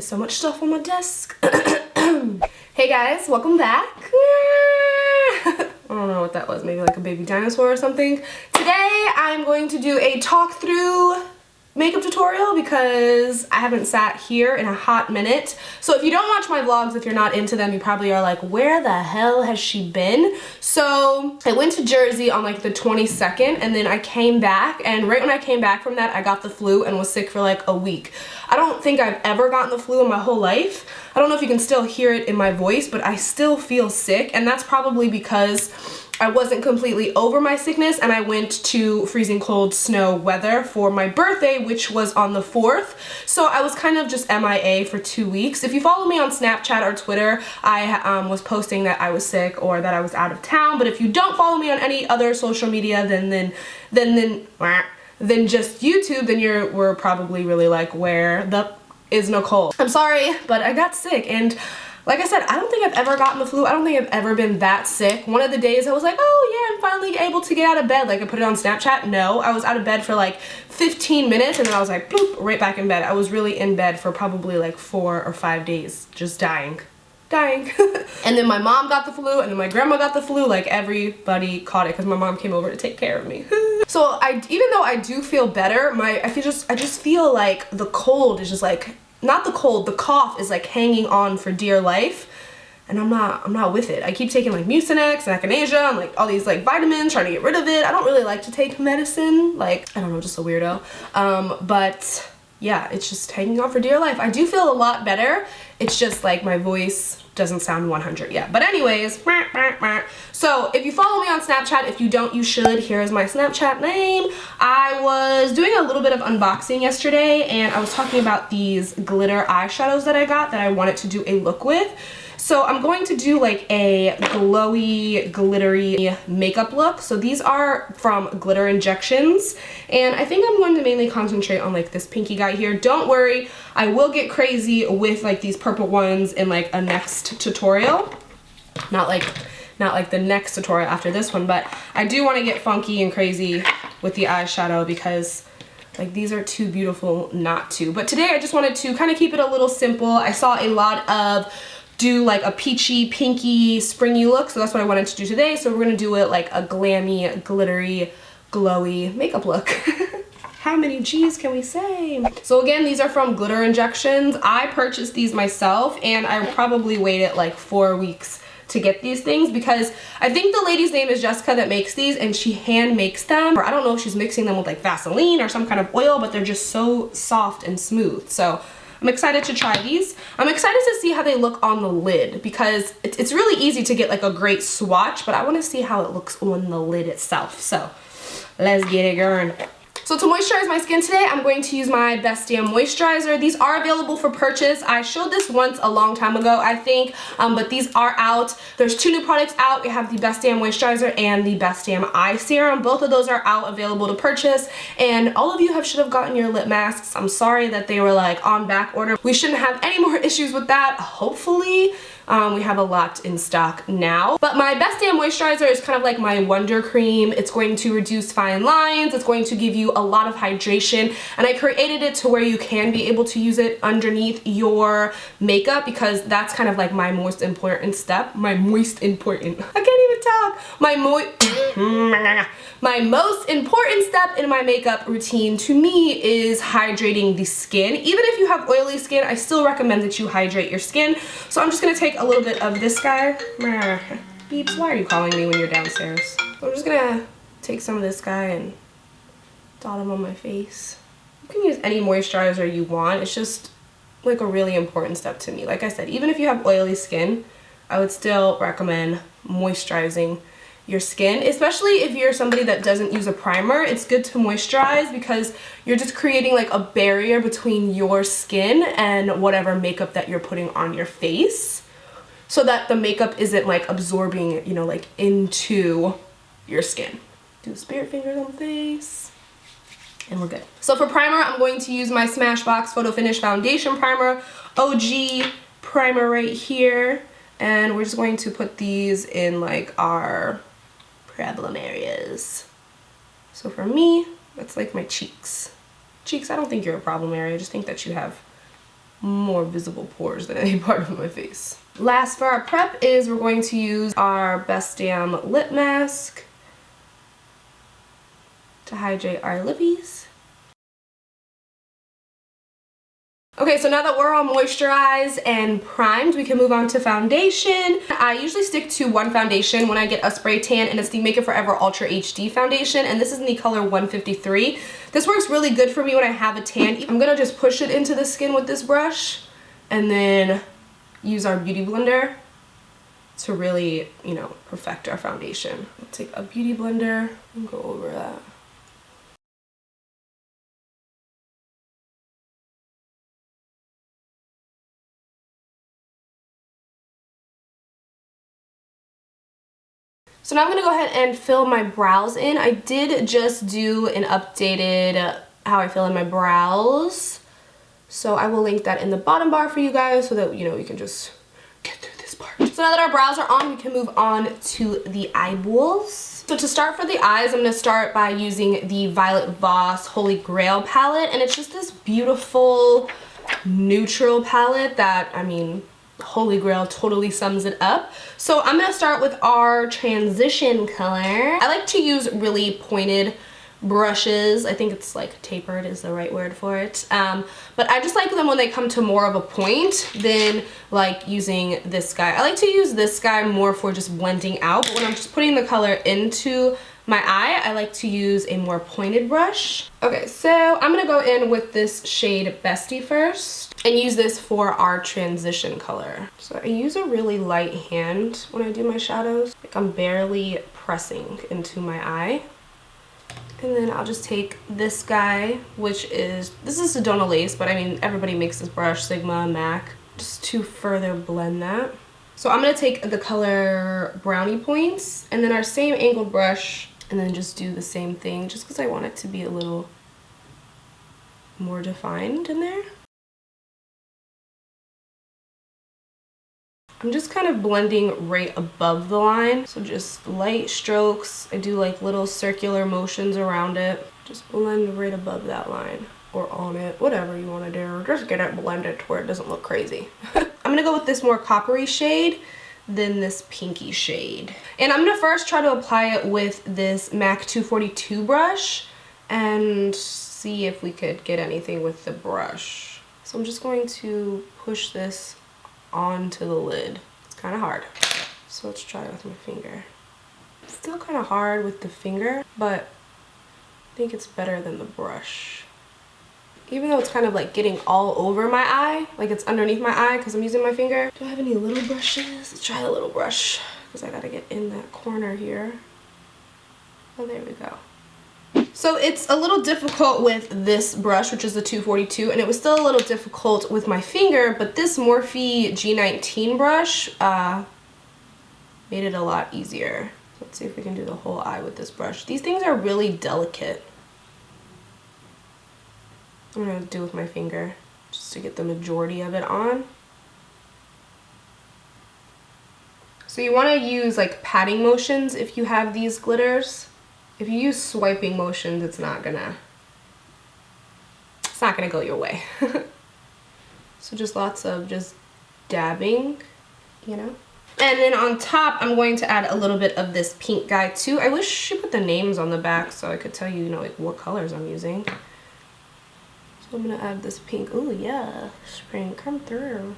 There's so much stuff on my desk. Hey guys, welcome back. I don't know what that was, maybe like a baby dinosaur or something. Today I'm going to do a talk through makeup tutorial because I haven't sat here in a hot minute. So if you don't watch my vlogs, if you're not into them, you probably are like, where the hell has she been? So I went to Jersey on like the 22nd and then I came back, and right when I came back from that I got the flu and was sick for like a week. I don't think I've ever gotten the flu in my whole life. I don't know if you can still hear it in my voice, but I still feel sick, and that's probably because I wasn't completely over my sickness and I went to freezing cold snow weather for my birthday, which was on the 4th. So I was kind of just MIA for 2 weeks. If you follow me on Snapchat or Twitter, I was posting that I was sick or that I was out of town. But if you don't follow me on any other social media, then just YouTube, then we're probably really like, where the is Nicole? I'm sorry, but I got sick, and like I said, I don't think I've ever gotten the flu. I don't think I've ever been that sick. One of the days I was like, oh yeah, I'm finally able to get out of bed. Like I put it on Snapchat. No, I was out of bed for like 15 minutes and then I was like, boop, right back in bed. I was really in bed for probably like 4 or 5 days, just dying. And then my mom got the flu, and then my grandma got the flu. Like everybody caught it because my mom came over to take care of me. So even though I do feel better, I just feel like the cold is just like, not the cold, the cough is like hanging on for dear life, and I'm not with it. I keep taking like Mucinex and Echinacea and like all these like vitamins, trying to get rid of it. I don't really like to take medicine, like, I don't know, just a weirdo. But yeah, it's just hanging on for dear life. I do feel a lot better. It's just like my voice doesn't sound 100 yet. But anyways, so if you follow me on Snapchat, if you don't, you should. Here is my Snapchat name. I was doing a little bit of unboxing yesterday and I was talking about these glitter eyeshadows that I got that I wanted to do a look with. So I'm going to do like a glowy, glittery makeup look. So these are from Glitter Injections, and I think I'm going to mainly concentrate on like this pinky guy here. Don't worry, I will get crazy with like these purple ones in like a next tutorial. Not like the next tutorial after this one, but I do want to get funky and crazy with the eyeshadow because like these are too beautiful not to. But today I just wanted to kind of keep it a little simple. I saw a lot of do like a peachy, pinky, springy look, so that's what I wanted to do today. So we're gonna do it like a glammy, glittery, glowy makeup look. How many G's can we say? So again, these are from Glitter Injections. I purchased these myself, and I probably waited like 4 weeks to get these things because I think the lady's name is Jessica that makes these, and she hand makes them. Or I don't know if she's mixing them with like Vaseline or some kind of oil, but they're just so soft and smooth. So I'm excited to try these. I'm excited to see how they look on the lid because it's really easy to get like a great swatch, but I want to see how it looks on the lid itself. So let's get it going. So to moisturize my skin today, I'm going to use my Bestie moisturizer. These are available for purchase. I showed this once a long time ago, I think, but these are out. There's 2 new products out. We have the Bestie moisturizer and the Bestie eye serum. Both of those are out, available to purchase, and all of you should have gotten your lip masks. I'm sorry that they were like on back order. We shouldn't have any more issues with that, hopefully. We have a lot in stock now. But my Bestie moisturizer is kind of like my wonder cream. It's going to reduce fine lines. It's going to give you a lot of hydration. And I created it to where you can be able to use it underneath your makeup because that's kind of like my most important step. My most important step in my makeup routine to me is hydrating the skin. Even if you have oily skin, I still recommend that you hydrate your skin. So I'm just gonna take a little bit of this guy. Beeps, why are you calling me when you're downstairs? So I'm just gonna take some of this guy and dot him on my face. You can use any moisturizer you want. It's just like a really important step to me. Like I said, even if you have oily skin, I would still recommend moisturizing your skin, especially if you're somebody that doesn't use a primer. It's good to moisturize because you're just creating like a barrier between your skin and whatever makeup that you're putting on your face, so that the makeup isn't like absorbing, you know, like into your skin. Do spirit fingers on the face, and we're good. So for primer, I'm going to use my Smashbox Photo Finish Foundation Primer, OG primer right here, and we're just going to put these in like our problem areas. So for me, that's like my cheeks. Cheeks, I don't think you're a problem area. I just think that you have more visible pores than any part of my face. Last for our prep is we're going to use our Best Damn lip mask to hydrate our lippies. Okay, so now that we're all moisturized and primed, we can move on to foundation. I usually stick to one foundation when I get a spray tan, and it's the Make It Forever Ultra HD foundation, and this is in the color 153. This works really good for me when I have a tan. I'm gonna just push it into the skin with this brush, and then use our beauty blender to really, you know, perfect our foundation. I'll take a beauty blender and go over that. So now I'm gonna go ahead and fill my brows in. I did just do an updated how I fill in my brows. So I will link that in the bottom bar for you guys so that, you know, you can just get through this part. So now that our brows are on, we can move on to the eyeballs. So to start for the eyes, I'm gonna start by using the Violet Voss Holy Grail palette. And it's just this beautiful neutral palette that, I mean, Holy Grail totally sums it up. So I'm gonna start with our transition color. I like to use really pointed brushes. I think it's like tapered is the right word for it. But I just like them when they come to more of a point than like using this guy. I like to use this guy more for just blending out, but when I'm just putting the color into my eye, I like to use a more pointed brush. Okay, so I'm gonna go in with this shade Bestie first and use this for our transition color. So I use a really light hand when I do my shadows. Like I'm barely pressing into my eye. And then I'll just take this guy, which is, this is Sedona Lace, but I mean, everybody makes this brush, Sigma, MAC, just to further blend that. So I'm gonna take the color Brownie Points and then our same angled brush and then just do the same thing just because I want it to be a little more defined in there. I'm just kind of blending right above the line. So just light strokes. I do like little circular motions around it. Just blend right above that line or on it, whatever you want to do. Just get it blended to where it doesn't look crazy. I'm gonna go with this more coppery shade than this pinky shade. And I'm gonna first try to apply it with this MAC 242 brush and see if we could get anything with the brush. So I'm just going to push this onto the lid. It's kind of hard. So let's try it with my finger. It's still kind of hard with the finger, but I think it's better than the brush. Even though it's kind of like getting all over my eye, like it's underneath my eye because I'm using my finger. Do I have any little brushes? Let's try a little brush because I gotta get in that corner here. Oh, there we go. So it's a little difficult with this brush, which is the 242, and it was still a little difficult with my finger, but this Morphe G19 brush made it a lot easier. Let's see if we can do the whole eye with this brush. These things are really delicate. I'm gonna do with my finger just to get the majority of it on. So you wanna use like patting motions if you have these glitters. If you use swiping motions, it's not gonna go your way. So just lots of just dabbing, you know? And then on top, I'm going to add a little bit of this pink guy too. I wish she put the names on the back so I could tell you, you know, like what colors I'm using. So I'm gonna add this pink. Ooh, yeah, spring come through.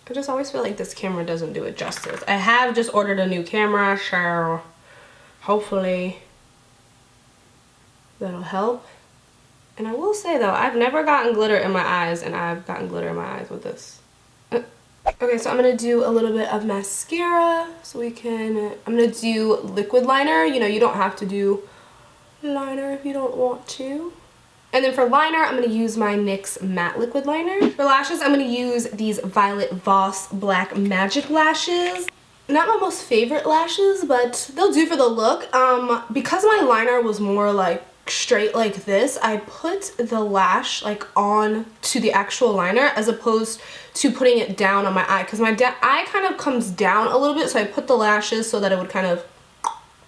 I just always feel like this camera doesn't do it justice. I have just ordered a new camera, so hopefully that'll help. And I will say though, I've never gotten glitter in my eyes, and I've gotten glitter in my eyes with this. Okay, so I'm gonna do a little bit of mascara so we can, I'm gonna do liquid liner. You know, you don't have to do liner if you don't want to. And then for liner, I'm gonna use my NYX matte liquid liner. For lashes, I'm gonna use these Violet Voss Black Magic lashes. Not my most favorite lashes, but they'll do for the look. Because my liner was more like straight like this, I put the lash like on to the actual liner as opposed to putting it down on my eye, because my eye kind of comes down a little bit, so I put the lashes so that it would kind of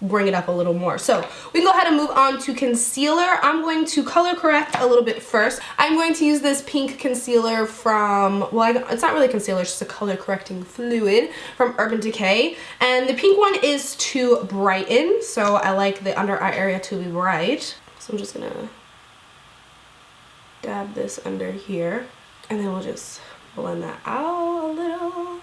bring it up a little more. So we can go ahead and move on to concealer. I'm going to color correct a little bit first. I'm going to use this pink concealer from, well, it's not really concealer, it's just a color correcting fluid from Urban Decay. And the pink one is to brighten, so I like the under eye area to be bright. So I'm just gonna dab this under here, and then we'll just blend that out a little.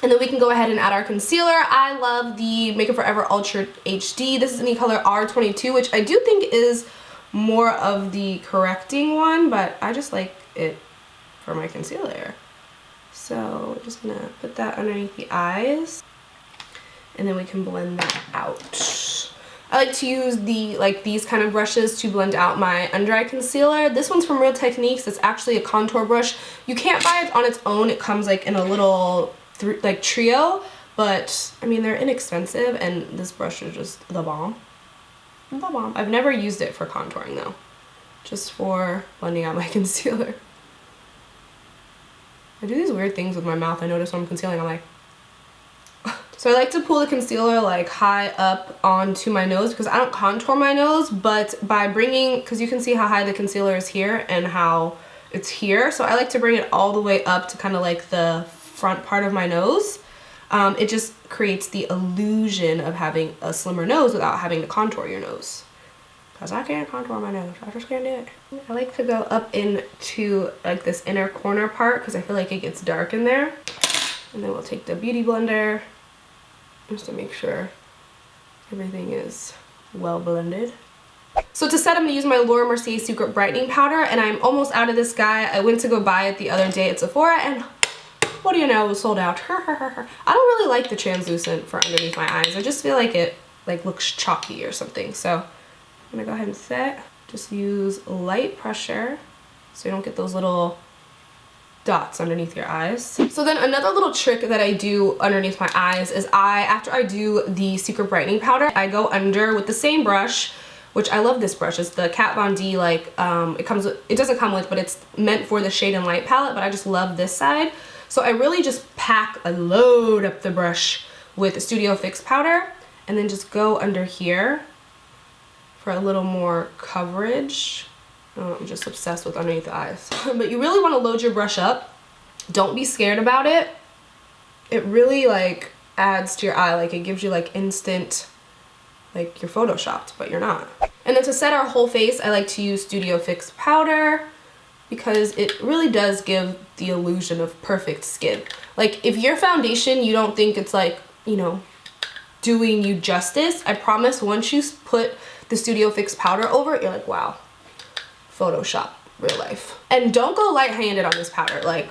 And then we can go ahead and add our concealer. I love the Make Up For Ever Ultra HD. This is in the color R22, which I do think is more of the correcting one, but I just like it for my concealer. So we're just gonna put that underneath the eyes, and then we can blend that out. I like to use these kind of brushes to blend out my under eye concealer. This one's from Real Techniques. It's actually a contour brush. You can't buy it on its own. It comes like in a little trio, but I mean, they're inexpensive, and this brush is just the bomb. The bomb. I've never used it for contouring though, just for blending out my concealer. I do these weird things with my mouth. I notice when I'm concealing, I'm like, so I like to pull the concealer like high up onto my nose because I don't contour my nose, but by bringing, because you can see how high the concealer is here and how it's here, so I like to bring it all the way up to kind of like the front part of my nose. It just creates the illusion of having a slimmer nose without having to contour your nose. Because I can't contour my nose, I just can't do it. I like to go up into like this inner corner part because I feel like it gets dark in there. And then we'll take the Beauty Blender just to make sure everything is well blended. So to set, I'm going to use my Laura Mercier Secret Brightening Powder, and I'm almost out of this guy. I went to go buy it the other day at Sephora, and what do you know, it was sold out. I don't really like the translucent for underneath my eyes. I just feel like it like looks chalky or something. So I'm going to go ahead and set. Just use light pressure so you don't get those little dots underneath your eyes. So then another little trick that I do underneath my eyes is after I do the Secret Brightening Powder, I go under with the same brush, which I love this brush. It's the Kat Von D, like, it doesn't come with, but it's meant for the Shade and Light palette, but I just love this side. So I really just load up the brush with Studio Fix powder, and then just go under here for a little more coverage. Oh, I'm just obsessed with underneath the eyes. But you really want to load your brush up. Don't be scared about it. It really like adds to your eye. Like it gives you like instant, like you're photoshopped, but you're not. And then to set our whole face, I like to use Studio Fix powder because it really does give the illusion of perfect skin. Like if your foundation, you don't think it's like, you know, doing you justice, I promise once you put the Studio Fix powder over it, you're like, wow. Photoshop real life. And don't go light-handed on this powder. Like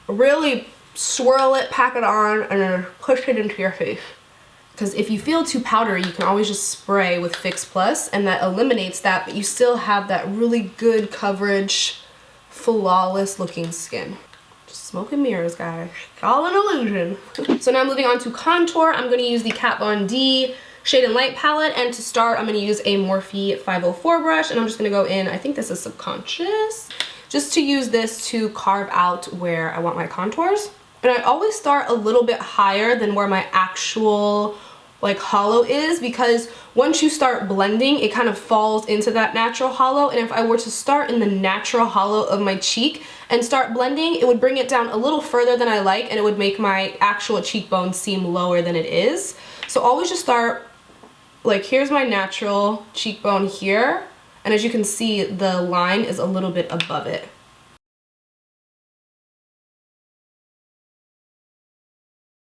really swirl it, pack it on, and then push it into your face. Because if you feel too powdery, you can always just spray with Fix Plus, and that eliminates that, but you still have that really good coverage, flawless looking skin. Just smoke and mirrors, guys. It's all an illusion. So now moving on to contour, I'm going to use the Kat Von D Shade and Light palette, and to start I'm going to use a Morphe 504 brush, and I'm just going to go in, I think this is Subconscious, just to use this to carve out where I want my contours. And I always start a little bit higher than where my actual like hollow is, because once you start blending it kind of falls into that natural hollow, and if I were to start in the natural hollow of my cheek and start blending, it would bring it down a little further than I like, and it would make my actual cheekbone seem lower than it is. So always just start like, here's my natural cheekbone here, and as you can see, the line is a little bit above it.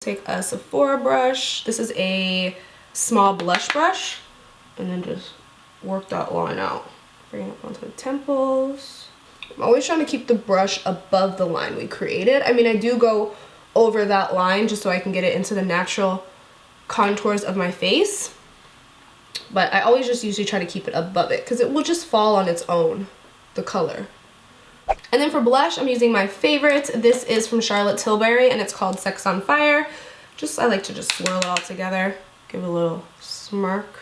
Take a Sephora brush. This is a small blush brush, and then just work that line out. Bring it up onto the temples. I'm always trying to keep the brush above the line we created. I mean, I do go over that line just so I can get it into the natural contours of my face. But I always just usually try to keep it above it because it will just fall on its own, the color. And then for blush, I'm using my favorite. This is from Charlotte Tilbury, and it's called Sex on Fire. I like to just swirl it all together, give it a little smirk.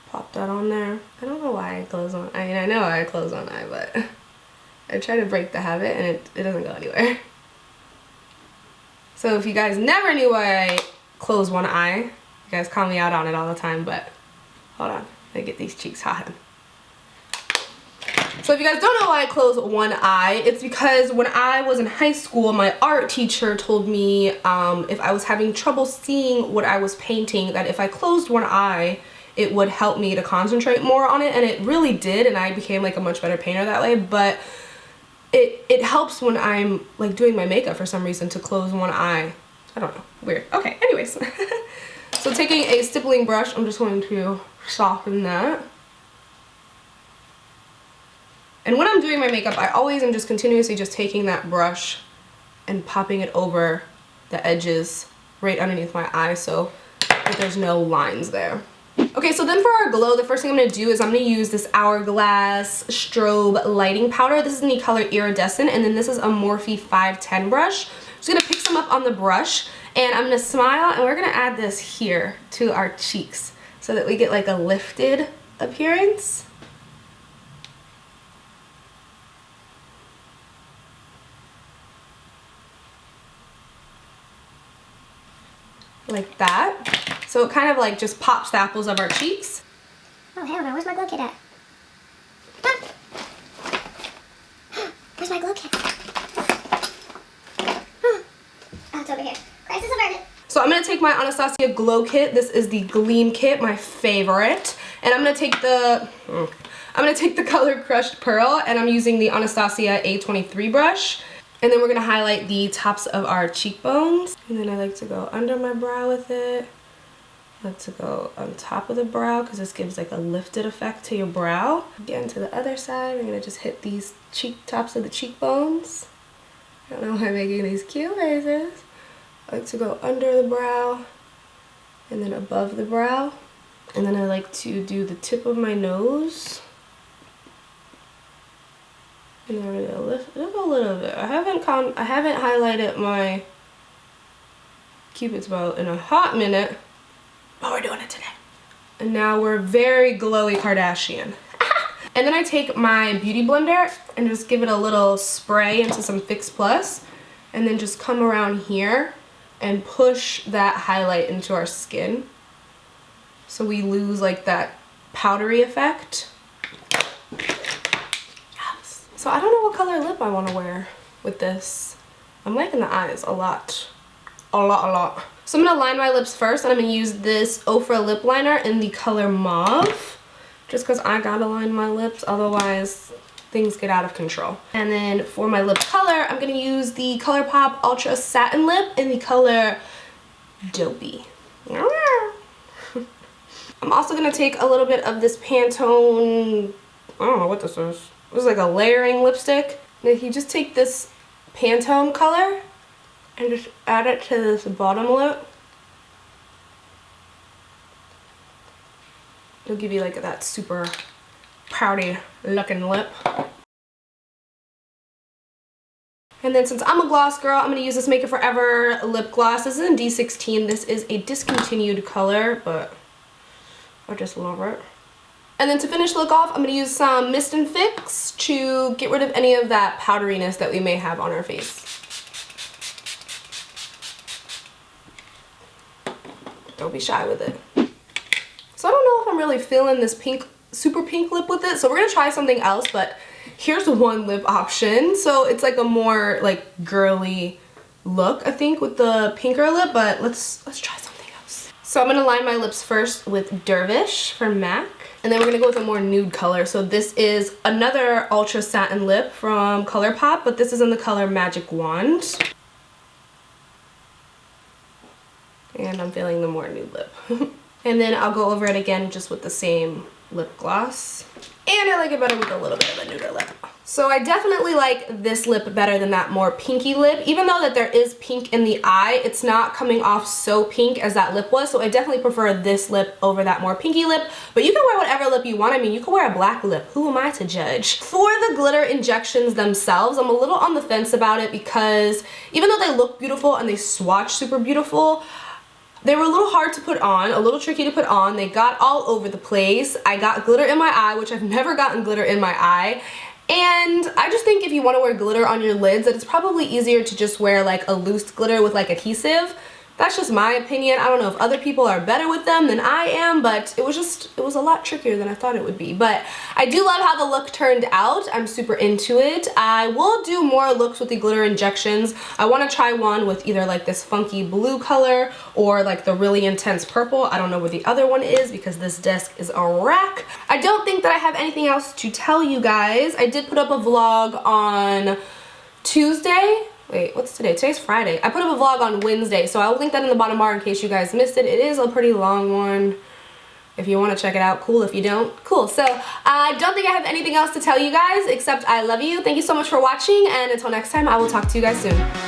Pop that on there. I don't know why I close one. I mean, I know I close one eye, but I try to break the habit, and it doesn't go anywhere. So if you guys never knew why I close one eye, you guys call me out on it all the time, but hold on, let me get these cheeks hot. So if you guys don't know why I close one eye, it's because when I was in high school, my art teacher told me if I was having trouble seeing what I was painting, that if I closed one eye, it would help me to concentrate more on it, and it really did, and I became like a much better painter that way. But it helps when I'm like doing my makeup for some reason to close one eye. I don't know, weird. Okay, anyways. So taking a stippling brush, I'm just going to soften that. And when I'm doing my makeup, I always am just continuously just taking that brush and popping it over the edges right underneath my eye so that there's no lines there. Okay, so then for our glow, the first thing I'm going to do is I'm going to use this Hourglass Strobe Lighting Powder. This is in the color Iridescent, and then this is a Morphe 510 brush. I'm just going to pick some up on the brush, and I'm going to smile, and we're going to add this here to our cheeks so that we get like a lifted appearance. Like that. So it kind of like just pops the apples of our cheeks. Oh hell no, where's my glow kit at? Ah. Where's my glow kit? Oh, it's over here. Crisis averted. So I'm going to take my Anastasia Glow Kit. This is the Gleam Kit, my favorite. And I'm going to take the color Crushed Pearl, and I'm using the Anastasia A23 brush. And then we're going to highlight the tops of our cheekbones. And then I like to go under my brow with it. I like to go on top of the brow because this gives like a lifted effect to your brow. Again, to the other side, we're going to just hit these tops of the cheekbones. I don't know why I'm making these cute faces. I like to go under the brow and then above the brow. And then I like to do the tip of my nose. And then we're gonna lift it up a little bit. I haven't highlighted my Cupid's bow in a hot minute, but we're doing it today. And now we're very glowy Kardashian. And then I take my beauty blender and just give it a little spray into some Fix Plus, and then just come around here and push that highlight into our skin, so we lose like that powdery effect. So I don't know what color lip I want to wear with this. I'm liking the eyes a lot. A lot. So I'm going to line my lips first, and I'm going to use this Ofra lip liner in the color Mauve. Just because I gotta line my lips, otherwise things get out of control. And then for my lip color, I'm going to use the ColourPop Ultra Satin Lip in the color Dopey. I'm also going to take a little bit of this Pantone, I don't know what this is. This is like a layering lipstick. And if you just take this Pantone color and just add it to this bottom lip, it'll give you like that super pouty looking lip. And then since I'm a gloss girl, I'm going to use this Make It Forever lip gloss. This is in D16. This is a discontinued color, but I just love it. And then to finish the look off, I'm going to use some Mist and Fix to get rid of any of that powderiness that we may have on our face. Don't be shy with it. So I don't know if I'm really feeling this pink, super pink lip with it, so we're going to try something else, but here's one lip option. So it's like a more like girly look, I think, with the pinker lip, but let's try something else. So I'm going to line my lips first with Dervish from MAC. And then we're going to go with a more nude color. So this is another Ultra Satin Lip from ColourPop, but this is in the color Magic Wand. And I'm feeling the more nude lip. And then I'll go over it again just with the same lip gloss. And I like it better with a little bit of a nuder lip. So I definitely like this lip better than that more pinky lip. Even though that there is pink in the eye, it's not coming off so pink as that lip was. So I definitely prefer this lip over that more pinky lip. But you can wear whatever lip you want. I mean, you can wear a black lip. Who am I to judge? For the glitter injections themselves, I'm a little on the fence about it because even though they look beautiful and they swatch super beautiful, they were a little hard to put on, a little tricky to put on. They got all over the place. I got glitter in my eye, which I've never gotten glitter in my eye. And I just think if you want to wear glitter on your lids, that it's probably easier to just wear like a loose glitter with like adhesive. That's just my opinion. I don't know if other people are better with them than I am, but it was a lot trickier than I thought it would be. But I do love how the look turned out. I'm super into it. I will do more looks with the glitter injections. I want to try one with either like this funky blue color or like the really intense purple. I don't know where the other one is because this desk is a wreck. I don't think that I have anything else to tell you guys. I did put up a vlog on Tuesday. Wait, what's today? Today's Friday. I put up a vlog on Wednesday, so I'll link that in the bottom bar in case you guys missed it. It is a pretty long one. If you want to check it out, cool. If you don't, cool. So I don't think I have anything else to tell you guys except I love you. Thank you so much for watching, and until next time, I will talk to you guys soon.